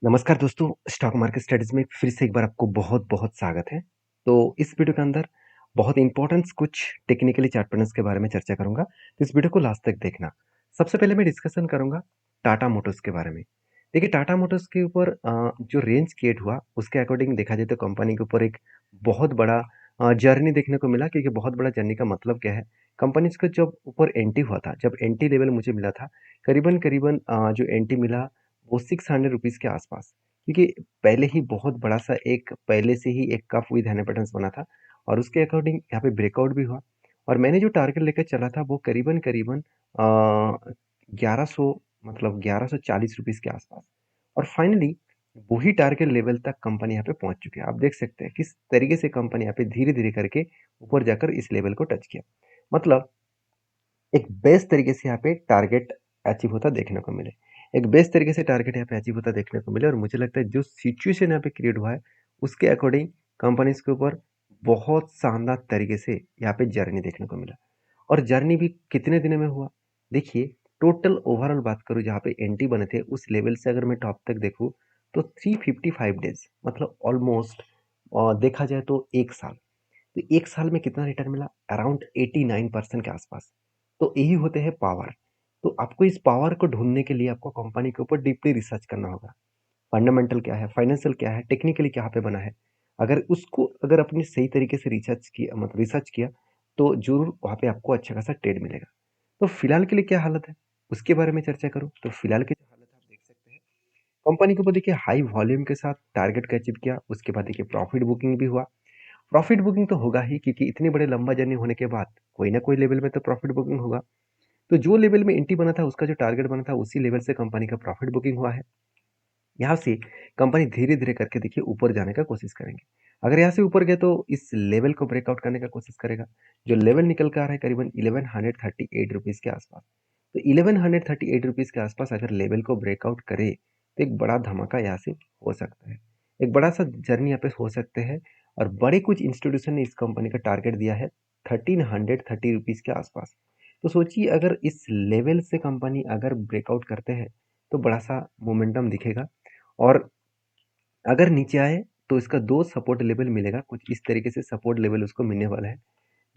नमस्कार दोस्तों, stock market studies में फिर से एक बार आपको बहुत-बहुत स्वागत है। तो इस वीडियो के अंदर बहुत इम्पोर्टेंट्स कुछ टेक्निकली चार्ट पैटर्न्स के बारे में चर्चा करूँगा, तो इस वीडियो को लास्ट तक देखना। सबसे पहले मैं डिस्कशन करूँगा टाटा मोटर्स के बारे में। देखिए टाटा मोटर्स के ऊपर जो रेंज क्रिएट हुआ, उसके अकॉर्डिंग देखा जाए तो कंपनी के ऊपर एक बहुत बड़ा जर्नी देखने को मिला क्योंकि बहुत बड़ा जर्नी का मतलब क्या है, कंपनी इसका जब ऊपर एंट्री हुआ था, जब एंट्री लेवल मुझे मिला था, करीबन-करीबन जो एंट्री मिला वो ₹600 के आसपास, क्योंकि पहले ही बहुत बड़ा-सा एक पहले से ही एक कप विद हैंड पैटर्न्स बना था और उसके अकॉर्डिंग यहाँ पे ब्रेकआउट भी हुआ और मैंने जो टारगेट लेकर चला था वो करीबन-करीबन 1100 मतलब ₹1140 के आसपास और फाइनली वही टारगेट लेवल तक कंपनी यहाँ पे पहुँच चुकी है। आप देख सकते हैं किस तरीके से कंपनी यहाँ पे धीरे-धीरे करके ऊपर जाकर इस लेवल को टच किया। मतलब एक बेस्ट तरीके से यहाँ पे टारगेट अचीव होता देखने को मिले। एक बेस्ट तरीके से टारगेट यहाँ पे अचीव होता देखने को मिले और मुझे लगता है जो सिचुएशन यहाँ पे क्रिएट हुआ है, उसके अकॉर्डिंग कंपनीज़ के ऊपर बहुत शानदार तरीके से यहाँ पे जर्नी देखने को मिला। और जर्नी भी कितने दिनों में हुआ? देखिए, टोटल ओवरऑल बात करूँ जहाँ पे एंट्री बने थे, उस लेवल से अगर मैं टॉप तक देखूँ, तो 355 डेज़ मतलब ऑलमोस्ट देखा जाए तो 1 साल। तो 1 साल में कितना रिटर्न मिला? अराउंड 89% के आसपास। तो यही होते हैं पावर। तो आपको इस पावर को ढूँढने के लिए आपको कंपनी के ऊपर डीपली रिसर्च करना होगा। फंडामेंटल क्या है, फाइनेंशियल क्या है, टेक्निकली कहाँ पे बना है। अगर आपने सही तरीके से रिसर्च किया, तो ज़रूर वहाँ पे आपको अच्छा खासा ट्रेड मिलेगा। तो फिलहाल के लिए क्या हालत है, उसके बारे में चर्चा करूँ, तो फिलहाल की जो हालत है आप देख सकते हैं, कंपनी के ऊपर देखिए हाई वॉल्यूम के साथ टारगेट को अचीव किया, उसके बाद देखिए प्रॉफिट बुकिंग भी हुआ। प्रॉफिट बुकिंग तो होगा ही क्योंकि इतने बड़े लंबा जर्नी होने के बाद कोई ना कोई लेवल में तो प्रॉफिट बुकिंग होगा। तो जो लेवल में एंट्री बना था उसका जो टारगेट बना था उसी लेवल से कंपनी का प्रॉफिट बुकिंग हुआ है। यहाँ से कंपनी धीरे-धीरे करके देखिए ऊपर जाने का कोशिश करेंगे। अगर यहाँ से ऊपर गए तो इस लेवल को ब्रेकआउट करने का कोशिश करेगा। जो लेवल निकल के आ रहा है करीबन ₹1138 के आसपास। तो ₹1138 के आसपास अगर लेवल को ब्रेकआउट करे तो एक बड़ा धमाका यहाँ से हो सकता है। एक बड़ा-सा जर्नी यहाँ पे हो सकते हैं और बड़े कुछ इंस्टीट्यूशन ने इस कंपनी का टारगेट दिया है ₹1330 के आसपास। तो सोचिए अगर इस लेवल से कंपनी अगर ब्रेकआउट करते हैं तो बड़ा-सा मोमेंटम दिखेगा और अगर नीचे आए तो इसका 2 सपोर्ट लेवल मिलेगा, कुछ इस तरीके से सपोर्ट लेवल उसको मिलने वाला है।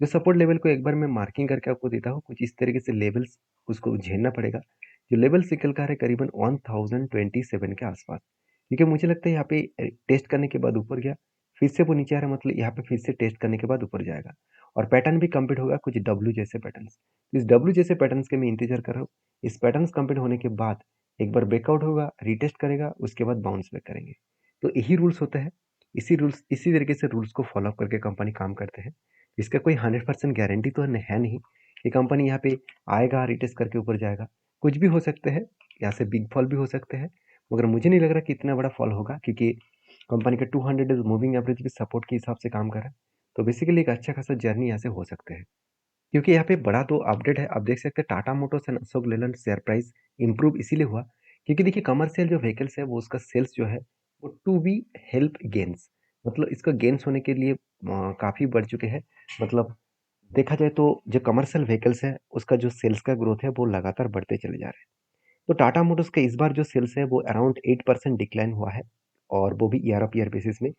जो सपोर्ट लेवल को एक बार मैं मार्किंग करके आपको देता हूँ, कुछ इस तरीके से लेवल्स उसको झेलना पड़ेगा। जो लेवल्स निकल कर है करीबन 1027 के आसपास, क्योंकि मुझे लगता है यहाँ पे टेस्ट करने के बाद ऊपर गया, फिर से वो नीचे आ रहा है मतलब यहाँ पे फिर से टेस्ट करने के बाद ऊपर जाएगा और पैटर्न भी कंप्लीट होगा कुछ डब्ल्यू जैसे पैटर्न्स। इस डब्ल्यू जैसे पैटर्न्स के मैं इंतज़ार कर रहा हूँ। इस पैटर्न्स कंप्लीट होने के बाद एक बार ब्रेकआउट होगा, रीटेस्ट करेगा, उसके बाद बाउंस बैक करेंगे। तो यही रूल्स होते हैं। इसी तरीके से रूल्स को फॉलो अप करके कंपनी काम करते हैं। इसका कोई 100% गारंटी तो है नहीं कि कंपनी यहाँ पे आएगा, रिटेस्ट करके ऊपर जाएगा। कुछ भी हो सकते हैं, यहाँ से बिग फॉल भी हो सकते हैं, मगर मुझे नहीं लग रहा कि इतना बड़ा फॉल होगा क्योंकि कंपनी का 200 डेज़ मूविंग एवरेज भी सपोर्ट के हिसाब से काम कर रहा है। तो बेसिकली एक अच्छा खासा जर्नी यहाँ से हो सकते हैं। क्योंकि यहाँ पे बड़ा तो अपडेट है, आप देख सकते हैं Tata Motors and Ashok Leyland share price improve इसीलिए हुआ क्योंकि देखिए कमर्शियल जो व्हीकल्स है वो उसका सेल्स जो है वो टू बी हेल्प गेन्स मतलब इसका गेन्स होने के लिए काफ़ी बढ़ चुके हैं। मतलब देखा जाए तो जो कमर्शियल व्हीकल्स है उसका जो सेल्स का ग्रोथ है वो लगातार बढ़ते चले जा रहे हैं। तो टाटा मोटर्स का इस बार जो सेल्स है वो अराउंड 8% डिक्लाइन हुआ है और वो भी ईयर ऑफ ईयर बेसिस में।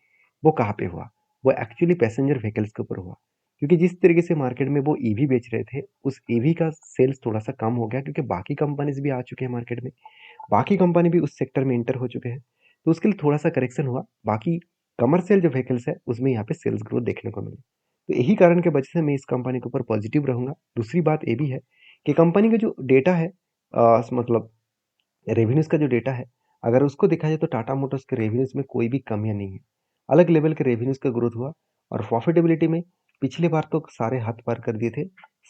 वो कहाँ पे हुआ? वो एक्चुअली पैसेंजर व्हीकल्स के ऊपर हुआ। क्योंकि जिस तरीके से मार्केट में वो ईवी बेच रहे थे, उस ईवी का सेल्स थोड़ा-सा कम हो गया क्योंकि बाकी कंपनीज़ भी आ चुके हैं मार्केट में। बाकी कंपनी भी उस सेक्टर में एंटर हो चुके हैं। तो उसके लिए थोड़ा-सा करेक्शन हुआ। बाकी कमर्शियल जो व्हीकल्स है उसमें यहाँ पे सेल्स ग्रोथ देखने को मिली। तो यही कारण की वजह से मैं इस कंपनी के ऊपर पॉजिटिव रहूँगा। दूसरी बात ये भी है कि कंपनी का जो डेटा है मतलब रेवेन्यूज़ का जो डेटा है, अगर उसको देखा जाए तो टाटा मोटर्स के रेवेन्यूज़ में कोई भी कमियाँ नहीं है। अलग लेवल के रेवेन्यूज़ का ग्रोथ हुआ और प्रॉफिटेबिलिटी में पिछली बार तो सारे हद पार कर दिए थे।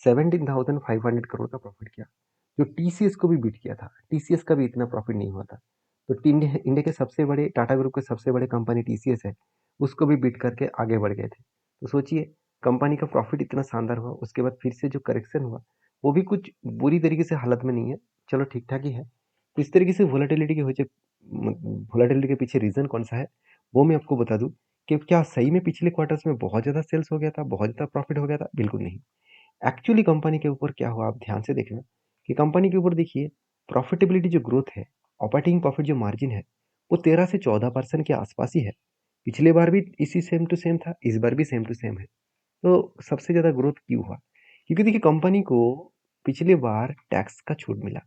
17,500 करोड़ का प्रॉफिट किया, जो टीसीएस को भी बीट किया था। टीसीएस का भी इतना प्रॉफिट नहीं हुआ था। तो इंडिया इंडिया के सबसे बड़े टाटा ग्रुप के सबसे बड़े कंपनी टीसीएस है, उसको भी बीट करके आगे बढ़ गए थे। तो सोचिए कंपनी का प्रॉफिट इतना शानदार हुआ, उसके बाद फिर से जो करेक्शन हुआ, वो भी कुछ बुरी तरीके से हालत में नहीं है। चलो ठीक-ठाक ही है। तो इस तरीके से वोलेटिलिटी के पीछे रीज़न कौन-सा है, वो मैं आपको बता दूँ कि क्या सही में पिछले क्वार्टर्स में बहुत ज़्यादा सेल्स हो गया था, बहुत ज़्यादा प्रॉफिट हो गया था? बिल्कुल नहीं। एक्चुअली कंपनी के ऊपर क्या हुआ आप ध्यान से देखना कि कंपनी के ऊपर देखिए प्रॉफिटेबिलिटी जो ग्रोथ है, ऑपरेटिंग प्रॉफिट जो मार्जिन है, वो 13 से 14% के आसपास ही है। पिछले बार भी इसी सेम टू सेम था, इस बार भी सेम टू सेम है। तो सबसे ज़्यादा ग्रोथ क्यों हुआ? क्योंकि देखिए कंपनी को पिछली बार टैक्स का छूट मिला,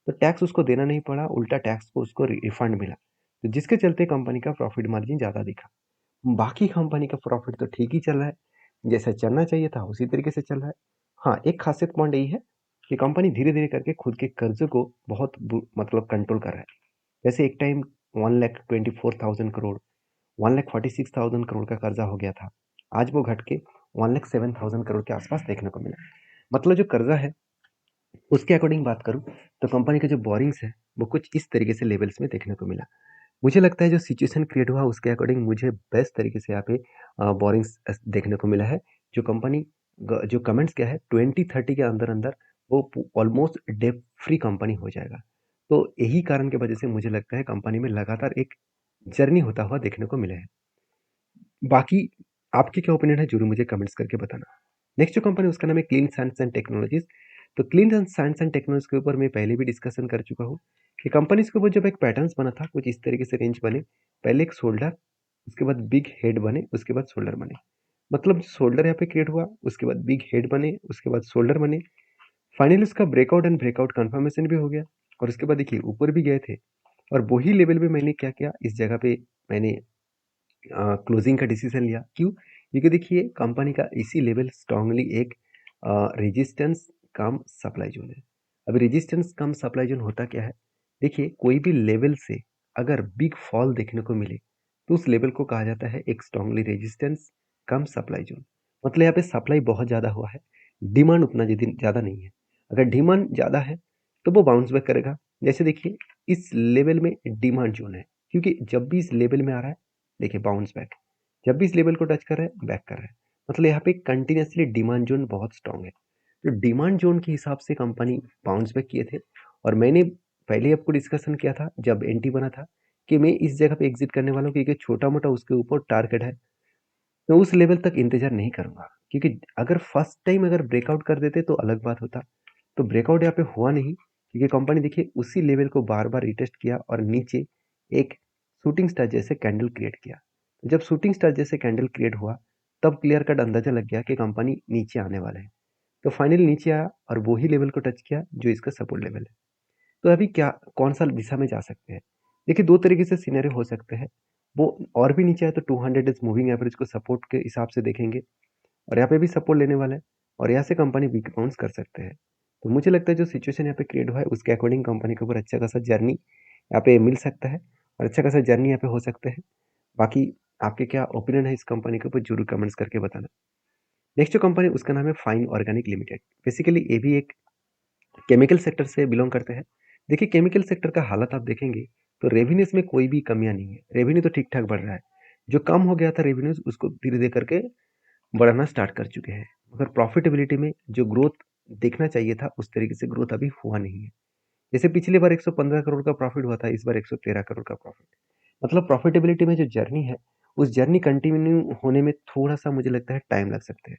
तो टैक्स उसको देना नहीं पड़ा, उल्टा टैक्स को उसको रिफंड मिला, तो जिसके चलते कंपनी का प्रॉफिट मार्जिन ज़्यादा दिखा। बाकी कंपनी का प्रॉफिट तो ठीक ही चल रहा है, जैसा चलना चाहिए था उसी तरीके से चल रहा है। हाँ, एक खासियत पॉइंट यही है कि कंपनी धीरे-धीरे करके खुद के कर्ज़ों को बहुत मतलब कंट्रोल कर रहा है। जैसे एक टाइम 1,24,000 करोड़, 1,46,000 करोड़ का कर्जा हो गया था। आज वो घट के 1,07,000 करोड़ के आसपास देखने को मिला। मतलब जो कर्जा है उसके अकॉर्डिंग बात करूँ तो कंपनी के जो बोरिंग्स है वो कुछ इस तरीके से लेवल्स में देखने को मिला। मुझे लगता है जो सिचुएशन क्रिएट हुआ उसके अकॉर्डिंग मुझे बेस्ट तरीके से यहाँ पे बोरिंग्स देखने को मिला है। जो कंपनी जो कमेंट्स क्या है 2030 के अंदर अंदर वो ऑलमोस्ट डेट फ्री कंपनी हो जाएगा। तो यही कारण की वजह से मुझे लगता है कंपनी में लगातार एक जर्नी होता हुआ देखने को मिला है। बाकी आपके क्या ओपिनियन है जरूर मुझे कमेंट्स करके बताना। नेक्स्ट जो कंपनी उसका नाम है क्लीन साइंस एंड टेक्नोलॉजीज। तो क्लीन साइंस एंड टेक्नोलॉजी के ऊपर मैं पहले भी डिस्कशन कर चुका हूँ कि कंपनीज के ऊपर जब एक पैटर्न्स बना था कुछ इस तरीके से रेंज बने। पहले एक शोल्डर, उसके बाद बिग हेड बने, उसके बाद शोल्डर बने। मतलब शोल्डर यहाँ पे क्रिएट हुआ, उसके बाद बिग हेड बने, उसके बाद शोल्डर बने। फाइनली उसका ब्रेकआउट एंड ब्रेकआउट कंफर्मेशन भी हो गया और उसके बाद देखिए ऊपर भी गए थे। और वही लेवल पे मैंने क्या किया, इस जगह पे मैंने क्लोजिंग का डिसीजन लिया। क्यों? क्योंकि देखिए कंपनी का इसी लेवल स्ट्रांगली एक रेजिस्टेंस कम सप्लाई जोन है। अब रेजिस्टेंस कम सप्लाई जोन होता क्या है? देखिए कोई भी लेवल से अगर बिग फॉल देखने को मिले तो उस लेवल को कहा जाता है एक स्ट्रांगली रेजिस्टेंस कम सप्लाई जोन। मतलब यहाँ पे सप्लाई बहुत ज़्यादा हुआ है, डिमांड उतना ज़्यादा नहीं है। अगर डिमांड ज़्यादा है तो वो बाउंस बैक करेगा। जैसे देखिए इस लेवल में डिमांड जोन है, क्योंकि जब भी इस लेवल में आ रहा है देखिए बाउंस बैक, जब भी इस लेवल को टच कर रहा है बैक कर रहा है। मतलब यहाँ पे कंटिन्यूसली डिमांड जोन बहुत स्ट्रांग है। तो डिमांड जोन के हिसाब से कंपनी बाउंस बैक किए थे। और मैंने पहले आपको डिस्कशन किया था जब एंटी बना था कि मैं इस जगह पे एग्जिट करने वाला हूँ क्योंकि छोटा मोटा उसके ऊपर टारगेट है। मैं उस लेवल तक इंतजार नहीं करूंगा, क्योंकि अगर फर्स्ट टाइम अगर ब्रेकआउट कर देते तो अलग बात होता। तो ब्रेकआउट यहाँ पे हुआ नहीं, क्योंकि कंपनी देखिए उसी लेवल को बार बार रिटेस्ट किया और नीचे एक शूटिंग स्टार जैसे कैंडल क्रिएट किया। तो जब शूटिंग स्टार जैसे कैंडल क्रिएट हुआ तब क्लियर कट अंदाजा लग गया कि कंपनी नीचे आने वाला है। तो फाइनली नीचे आया और वही लेवल को टच किया जो इसका सपोर्ट लेवल है। तो अभी क्या कौन सा दिशा में जा सकते हैं? देखिए दो तरीके से सिनेरियो हो सकते हैं। वो और भी नीचे आए तो 200 डेज मूविंग एवरेज को सपोर्ट के हिसाब से देखेंगे और यहाँ पे भी सपोर्ट लेने वाला है और यहाँ से कंपनी वीक बाउंस कर सकते हैं। तो मुझे लगता है जो सिचुएशन यहाँ पे क्रिएट हुआ है उसके अकॉर्डिंग कंपनी के ऊपर अच्छा खासा जर्नी यहाँ पे मिल सकता है और अच्छा खासा जर्नी यहाँ पे हो सकते हैं। बाकी आपके क्या ओपिनियन है इस कंपनी के ऊपर जरूर कमेंट्स करके बताना। नेक्स्ट जो कंपनी उसका नाम है फाइन ऑर्गेनिक लिमिटेड। बेसिकली ये भी एक केमिकल सेक्टर से बिलोंग करते हैं। देखिए केमिकल सेक्टर का हालत आप देखेंगे तो रेवेन्यूज में कोई भी कमियां नहीं है, रेवेन्यू तो ठीक ठाक बढ़ रहा है। जो कम हो गया था रेवेन्यूज उसको धीरे धीरे करके बढ़ाना स्टार्ट कर चुके हैं, मगर प्रॉफिटेबिलिटी में जो ग्रोथ देखना चाहिए था उस तरीके से ग्रोथ अभी हुआ नहीं है। जैसे पिछली बार 115 करोड़ का प्रॉफिट हुआ था, इस बार 113 करोड़ का प्रॉफिट। मतलब प्रॉफिटेबिलिटी में जो जर्नी है उस जर्नी कंटिन्यू होने में थोड़ा सा मुझे लगता है टाइम लग सकते हैं।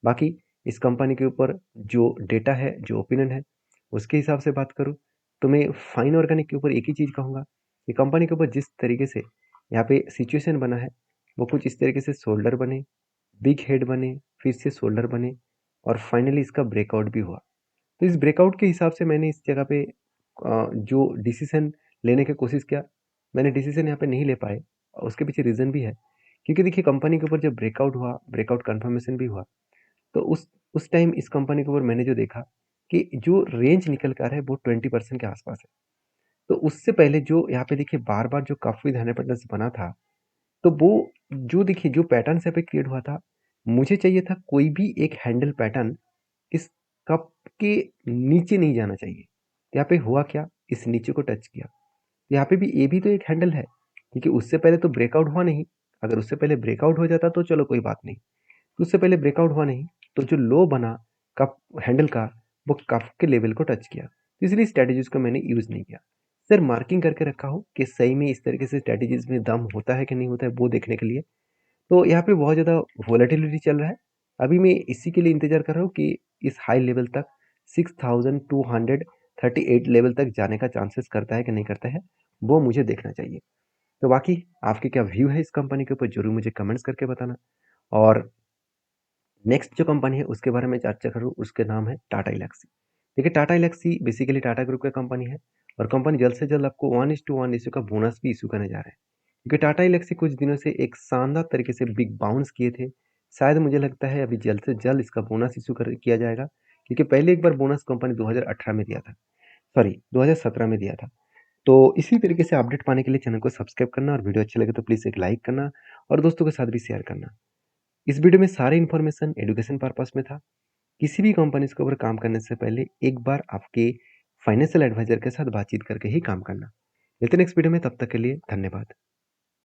बाकी इस कंपनी के ऊपर जो डेटा है, जो ओपिनियन है, उसके हिसाब से बात करूँ तो मैं फाइन ऑर्गेनिक के ऊपर एक ही चीज़ कहूँगा कि कंपनी के ऊपर जिस तरीके से यहाँ पे सिचुएशन बना है वो कुछ इस तरीके से शोल्डर बने, बिग हेड बने, फिर से शोल्डर बने और फाइनली इसका ब्रेकआउट भी हुआ। तो इस ब्रेकआउट के हिसाब से मैंने इस जगह पे जो डिसीजन लेने की कोशिश किया, मैंने डिसीजन यहाँ पे नहीं ले पाए और उसके पीछे रीज़न भी है। क्योंकि देखिए कंपनी के ऊपर जब ब्रेकआउट हुआ, ब्रेकआउट कन्फर्मेशन भी हुआ, तो उस टाइम इस कंपनी के ऊपर मैंने जो देखा कि जो रेंज निकल कर है वो 20% के आसपास है। तो उससे पहले जो यहाँ पे देखिए बार-बार जो कप विद 100 बना था, तो वो जो देखिए जो पैटर्न यहाँ पे क्रिएट हुआ था, मुझे चाहिए था कोई भी एक हैंडल पैटर्न इस कप के नीचे नहीं जाना चाहिए। तो यहाँ पे हुआ क्या? इस नीचे को टच किया। यहाँ पे भी ये भी तो एक हैंडल है, क्योंकि उससे पहले तो ब्रेकआउट हुआ नहीं। अगर उससे पहले ब्रेकआउट हो जाता तो चलो कोई बात नहीं। तो उससे पहले ब्रेकआउट हुआ नहीं, तो जो लो बना कप हैंडल का वो कप के लेवल को टच किया। तो इसलिए स्ट्रैटेजीज को मैंने यूज़ नहीं किया। सर मार्किंग करके रखा हो कि सही में इस तरीके से स्ट्रैटेजीज में दम होता है कि नहीं होता है वो देखने के लिए। तो यहाँ पे बहुत ज़्यादा वोलेटिलिटी चल रहा है। अभी मैं इसी के लिए इंतज़ार कर रहा हूँ कि इस हाई लेवल तक 6238 लेवल तक जाने का चांसेस करता है कि नहीं करता है, वो मुझे देखना चाहिए। तो बाकी आपके क्या व्यू है इस कंपनी के ऊपर ज़रूर मुझे कमेंट्स करके बताना। और नेक्स्ट जो कंपनी है उसके बारे में चर्चा करूँ, उसके नाम है टाटा एल्क्सी। देखिए टाटा एल्क्सी बेसिकली टाटा ग्रुप का कंपनी है और कंपनी जल्द से जल्द आपको 1:1 रेशियो का बोनस भी इश्यू करने जा रहा है। क्योंकि टाटा एल्क्सी कुछ दिनों से एक शानदार तरीके से बिग बाउंस किए थे। शायद मुझे लगता है अभी जल्द से जल्द इसका बोनस इश्यू किया जाएगा, क्योंकि पहले एक बार बोनस कंपनी 2018 में दिया था, सॉरी 2017 में दिया था। तो इसी तरीके से अपडेट पाने के लिए चैनल को सब्सक्राइब करना और वीडियो अच्छी लगे तो प्लीज़ एक लाइक करना और दोस्तों के साथ भी शेयर करना। इस वीडियो में सारे इन्फॉर्मेशन एजुकेशन पर्पस में था। किसी भी कंपनी के ऊपर काम करने से पहले एक बार आपके फाइनेंशियल एडवाइजर के साथ बातचीत करके ही काम करना। मिलते हैं नेक्स्ट वीडियो में, तब तक के लिए धन्यवाद।